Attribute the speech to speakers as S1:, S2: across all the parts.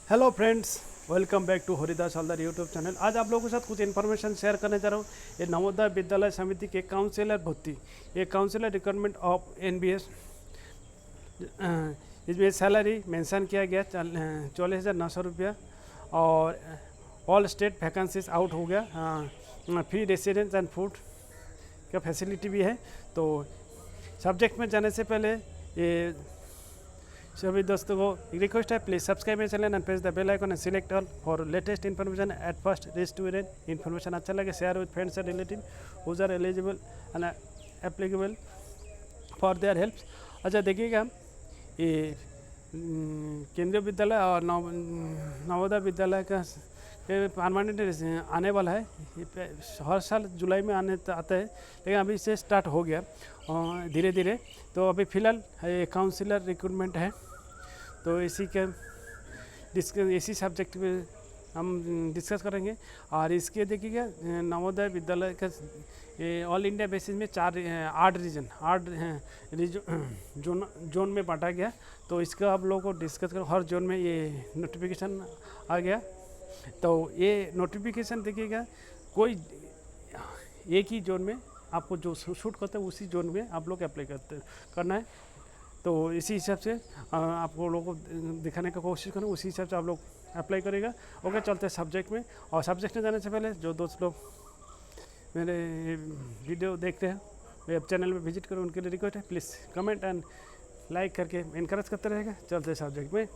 S1: Hello friends, welcome back to Haridas Haldar YouTube channel. आज आप लोगों के साथ कुछ इन्फॉर्मेशन शेयर करने जा रहा हूँ। ये नवोदय विद्यालय समिति के काउंसिलर भर्ती, ये काउंसिलर रिक्वायरमेंट ऑफ एनबीएस, इसमें सैलरी मेंशन किया गया 44,900 रुपया और ऑल स्टेट वैकेंसीज आउट हो गया। फ्री रेसिडेंस एंड फूड का फैसिलिटी भी है। तो सब्जेक्ट में जाने से पहले ये सभी दोस्तों को रिक्वेस्ट है, please subscribe my channel and press the bell icon and select all for latest information at first restaurant information अच्छा लगे share with friends and relative whose are eligible and applicable for their help. अच्छा देखिएगा, ये केंद्रीय विद्यालय और नवोदय विद्यालय का permanent आने वाला है। ये हर साल जुलाई में आता है, लेकिन अभी से स्टार्ट हो गया धीरे धीरे। तो अभी फ़िलहाल काउंसिलर रिक्रूटमेंट है, तो इसी सब्जेक्ट पे हम डिस्कस करेंगे। और इसके देखिएगा, नवोदय विद्यालय का ऑल इंडिया बेसिस में 8 जोन में बांटा गया। तो इसका आप लोगों को डिस्कस करो। हर जोन में ये नोटिफिकेशन आ गया। तो ये नोटिफिकेशन देखिएगा, कोई एक ही जोन में आपको जो शूट करते हैं उसी जोन में आप लोग अप्लाई करना है। तो इसी हिसाब से आप लोगों को दिखाने का कोशिश करें, उसी हिसाब से आप लोग अप्लाई करेगा। ओके, चलते हैं सब्जेक्ट में। और सब्जेक्ट में जाने से पहले जो दोस्त लोग मेरे वीडियो देखते हैं वेब चैनल में विजिट करो, उनके लिए रिक्वेस्ट है, प्लीज़ कमेंट एंड लाइक करके इनकरेज करते रहेगा। चलते हैं सब्जेक्ट में।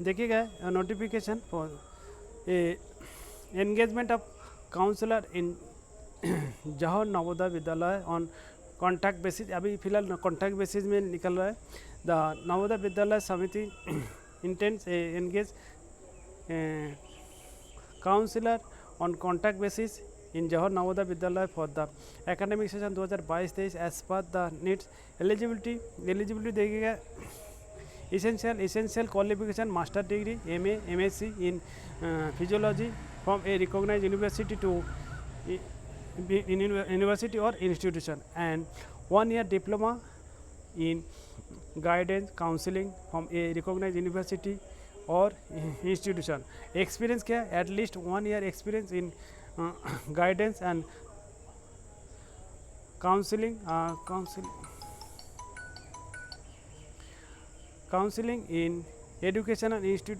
S1: देखिएगा, notification for engagement of counsellor in Jawahar Navodaya Vidyalaya on contract basis. अभी फिलहाल कॉन्ट्रैक्ट बेसिस में निकल रहा है। The Navodaya Vidyalaya Samiti intends engage counsellor on contract basis in Jawahar Navodaya Vidyalaya for the academic session 2022-23 as per the needs. Eligibility देखिएगा, essential qualification master degree MA MSc in physiology from a recognized university to university or institution, and 1 year diploma in guidance counseling from a recognized university or institution. Experience क्या है? At least 1 year experience in guidance and counseling in educational institute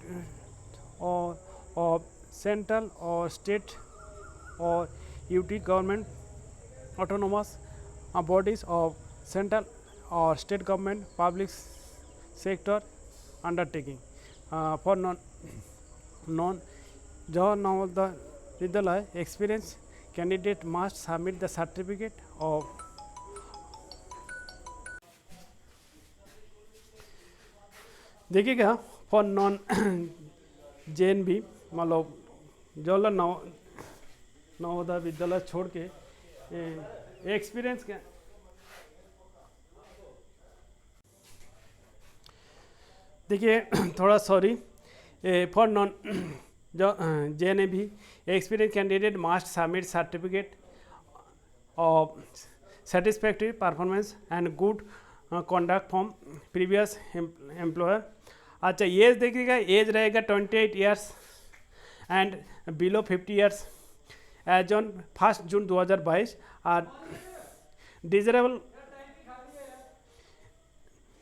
S1: or of central or state or UT government, autonomous bodies of central or state government, public sector undertaking. For non Jawahar Navodaya Vidyalaya experience, candidate must submit the certificate of देखिएगा, for non JNV मतलब जवाहरलाल नवोदय विद्यालय छोड़ के experience क्या देखिए, थोड़ा sorry, for non JNV experience candidate must submit certificate of satisfactory performance and good conduct from previous employer. अच्छा, age देखिएगा, age रहेगा 28 years and below 50 years age on 1 June 2022। और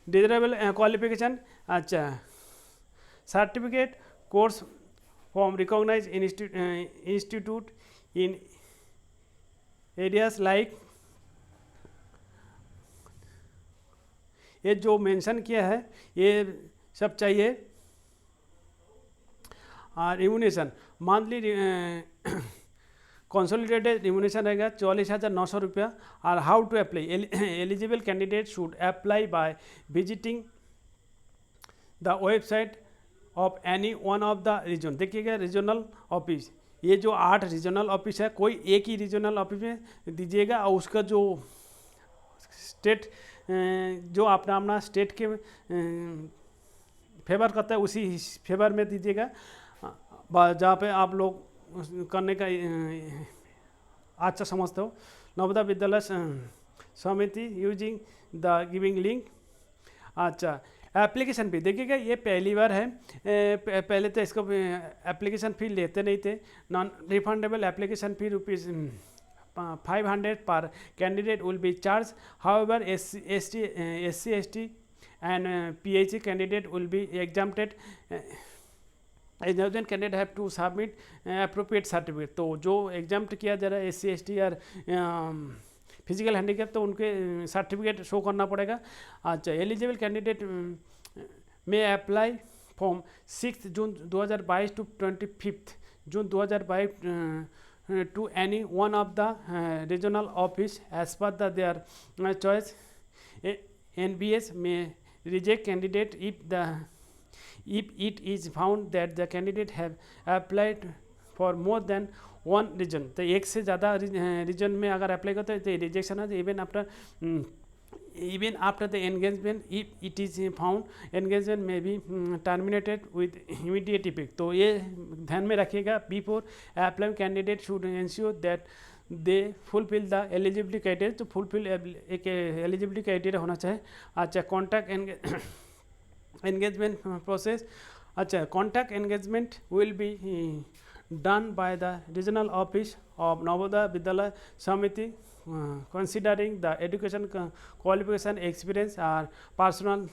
S1: डिजरेबल क्वालिफिकेशन, अच्छा, certificate course from recognise institute in areas like, ये जो mention किया है ये सब चाहिए। और रिम्यूनेशन मंथली कंसोलिडेटेड रिम्यूनेशन रहेगा 44,900 रुपया। और how to apply, eligible candidate should apply by visiting the website of any one of the region. देखिएगा, रीजनल ऑफिस, ये जो 8 रीजनल ऑफिस है, कोई एक ही रीजनल ऑफिस में दीजिएगा। और उसका जो स्टेट जो अपना स्टेट के फेवर करता है उसी फेवर में दीजिएगा, जहाँ पे आप लोग करने का अच्छा समझते हो। नवोदय विद्यालय समिति यूजिंग द गिविंग लिंक। अच्छा, एप्लीकेशन फ़ी देखिएगा, ये पहली बार है। पहले तो इसको एप्लीकेशन फ़ी लेते नहीं थे। Non refundable application fee rupees 500 per candidate will be charged. However, SC, ST and PhD candidate will be exempted. Exempted candidate have to submit appropriate certificate. तो जो exempt किया जा रहा है SC, ST और फिजिकल हैंडीकैप, तो उनके certificate show करना पड़ेगा। अच्छा, एलिजिबल कैंडिडेट में apply from 6 June 2022 to 25 June 2022 to any one of the regional office as per their choice. NBS may reject candidate if it is found that the candidate have applied for more than one region. तो एक से ज़्यादा reason में अगर apply करते हैं तो rejection है। Even after the engagement if it is found engagement में be terminated with immediate effect. तो ये ध्यान में रखिएगा। Before apply candidate should ensure that they fulfil the eligibility criteria. तो फुलफिल एक एलिजिबिलिटी क्राइटेरिया होना चाहिए। अच्छा, कॉन्टैक्ट एंगेजमेंट प्रोसेस। अच्छा, contact engagement will be done by the regional office of Navodaya Vidyalaya Samiti, considering the education qualification, experience or personal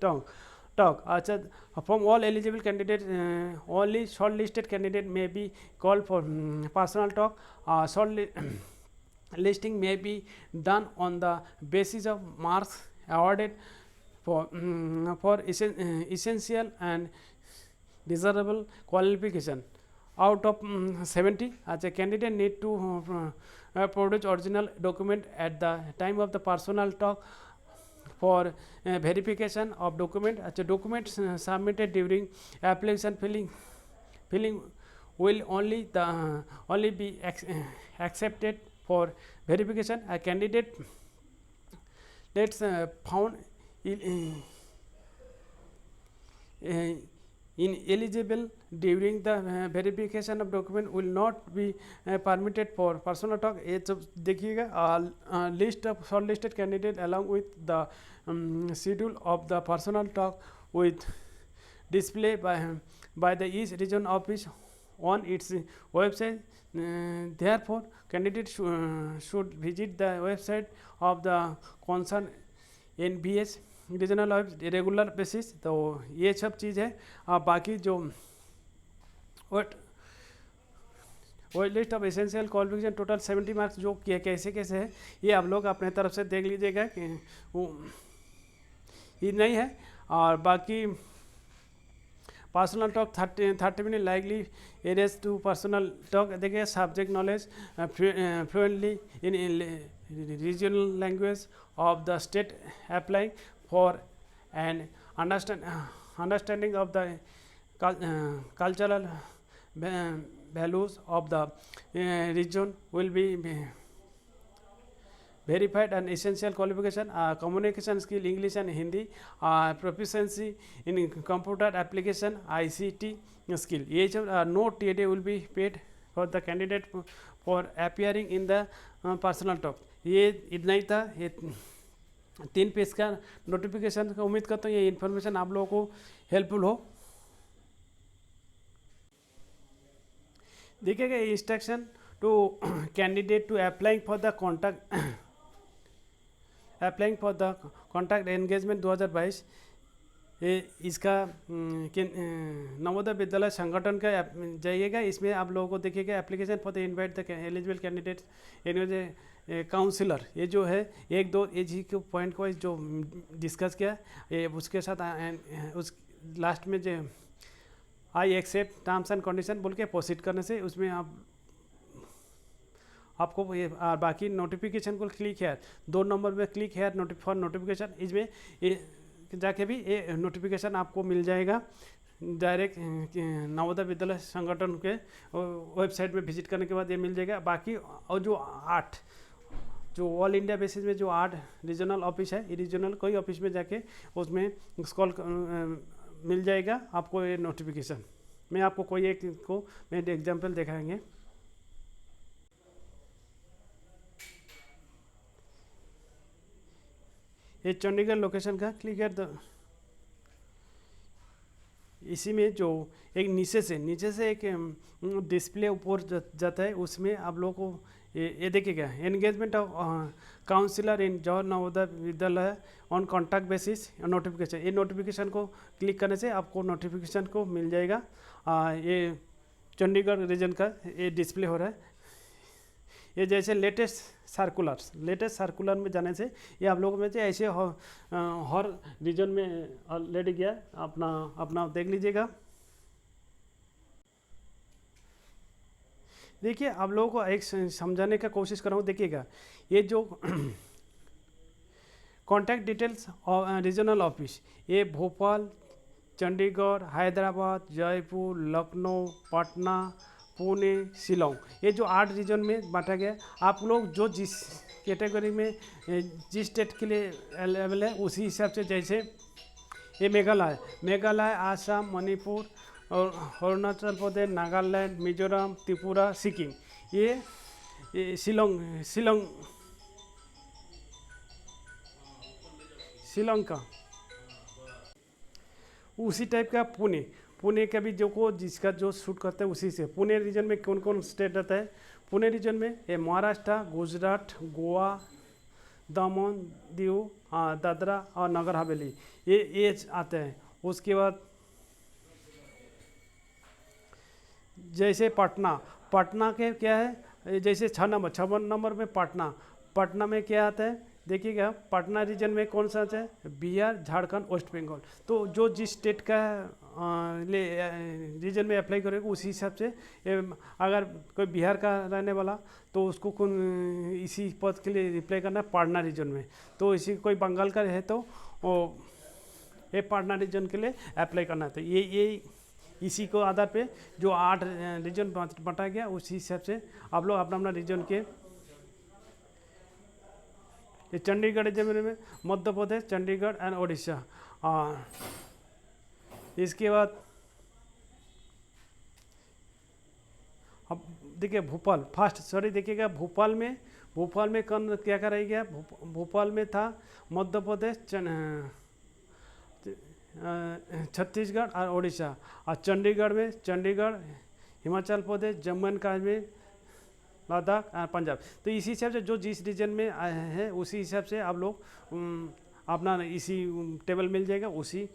S1: talk. अच्छा, from all eligible candidates, only shortlisted candidate may be called for personal talk. Listing may be done on the basis of marks awarded for essential and desirable qualification out of 70. अच्छा, candidate need to produce original document at the time of the personal talk for verification of document. अच्छा, documents submitted during application filling will only be accepted for verification. A candidate that's found ineligible during the verification of document will not be permitted for personal talk. ये सब देखिएगा। list of shortlisted candidate along with the schedule of the personal talk with display by the each region office on its website. Therefore, candidate should visit the website of the concerned NBS regional office regular basis. तो ये सब चीज़ है। बाकी जो वो list of essential qualification total 70 marks जो कैसे कैसे है, ये आप लोग अपने तरफ से देख लीजिएगा कि वो ये नहीं है। और बाकी personal talk 30 minute likely arises to personal talk. देखिए, subject knowledge fluently in regional language of the state applying for an understanding of the cultural values of the region will be verified. And essential qualification, communication skill English and Hindi, proficiency in computer application ICT skill. ये सब no TDA will be paid for the candidate for appearing in the personal talk. ये इतना ही था। ये 3 page का notification का। उम्मीद करता हूँ ये इन्फॉर्मेशन आप लोगों को हेल्पफुल हो। देखिएगा, instruction to candidate to applying for the contract engagement 2022। इसका नवोदय विद्यालय संगठन का जाइएगा। इसमें आप लोगों को देखिएगा application for the invite the eligible candidates annual counsellor. ये जो है 1-2 जी के पॉइंट को जो डिस्कस किया, ये उसके साथ उस लास्ट में जो I accept terms and condition बोल के प्रोसीड करने से उसमें आपको ये बाकी नोटिफिकेशन को क्लिक है 2 नंबर में क्लिक है फॉर नोटिफिकेशन। इसमें जाके भी ये नोटिफिकेशन आपको मिल जाएगा डायरेक्ट नवोदय विद्यालय संगठन के वेबसाइट में विजिट करने के बाद ये मिल जाएगा। बाकी और जो ऑल इंडिया बेसिस में जो 8 रीजनल ऑफिस है, ये रीजनल कोई ऑफिस में जाके उसमें स्क्रॉल मिल जाएगा आपको ये नोटिफिकेशन। मैं आपको कोई एक को मैं एग्जांपल दिखाएंगे। ये चंडीगढ़ लोकेशन का क्लिक एट द इसी में जो एक नीचे से एक डिस्प्ले ऊपर जाता है, उसमें आप लोगों को ये देखिएगा, engagement of councillor in Jawahar Navodaya Vidyalaya on contact basis notification, ये नोटिफिकेशन को क्लिक करने से आपको नोटिफिकेशन को मिल जाएगा। ये चंडीगढ़ रीजन का ये डिस्प्ले हो रहा है। ये जैसे लेटेस्ट सर्कुलर में जाने से ये आप लोगों में से ऐसे हर रीजन में ऑलरेडी गया, अपना देख लीजिएगा। देखिए आप लोगों को एक समझाने का कोशिश कर रहा हूँ। देखिएगा ये जो कॉन्टैक्ट डिटेल्स रीजनल ऑफिस, ये भोपाल, चंडीगढ़, हैदराबाद, जयपुर, लखनऊ, पटना, पुणे, शिलोंग, ये जो 8 रीजन में बांटा गया। आप लोग जो जिस कैटेगरी में जिस स्टेट के लिए अवेलेबल है उसी हिसाब से, जैसे ये मेघालय, आसाम, मणिपुर और अरुणाचल प्रदेश, नागालैंड, मिजोरम, त्रिपुरा, सिक्किम, ये शिलोंग का उसी टाइप का पुणे का भी जिसका जो शूट करता है उसी से। पुणे रीजन में कौन कौन स्टेट रहता है? पुणे रीजन में ये महाराष्ट्र, गुजरात, गोवा, दमन, दीव, दादरा और नगर हवेली, ये आते हैं। उसके बाद जैसे पटना के क्या है, जैसे 6 नंबर में पटना में क्या आता है? देखिएगा पटना रीजन में कौन सा आता है? बिहार, झारखंड, वेस्ट बंगाल। तो जो जिस स्टेट का रीजन में अप्लाई करेगा उसी हिसाब से, अगर कोई बिहार का रहने वाला तो उसको इसी पद के लिए अप्लाई करना है पटना रीजन में। तो इसी कोई बंगाल का है तो ये पटना रीजन के लिए अप्लाई करना है। तो ये इसी को आधार पे जो 8 रीजन बांटा गया उसी हिसाब से आप लोग अपना रीजन के, ये चंडीगढ़ रीजन में मध्य प्रदेश, चंडीगढ़ एंड उड़ीसा। इसके बाद अब देखिए देखिएगा भोपाल में कौन क्या कराया गया? भोपाल में था मध्य प्रदेश, छत्तीसगढ़ और उड़ीसा। और चंडीगढ़, हिमाचल प्रदेश, जम्मू एंड कश्मीर, लद्दाख और पंजाब। तो इसी हिसाब से जो जिस रीजन में है उसी हिसाब से आप लोग अपना इसी टेबल मिल जाएगा। उसी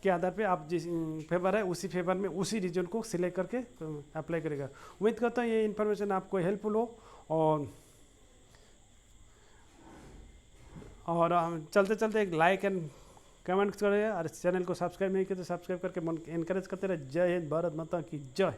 S1: के आधार पे आप जिस फेवर है उसी फेवर में उसी रीजन को सिलेक्ट करके अप्लाई करेगा। उम्मीद करता हूँ ये इन्फॉर्मेशन आपको हेल्पफुल हो। और चलते एक लाइक एंड कमेंट करेगा, और चैनल को सब्सक्राइब नहीं किया तो सब्सक्राइब करके मन एनकरेज करते रहे। जय हिंद, भारत माता की जय।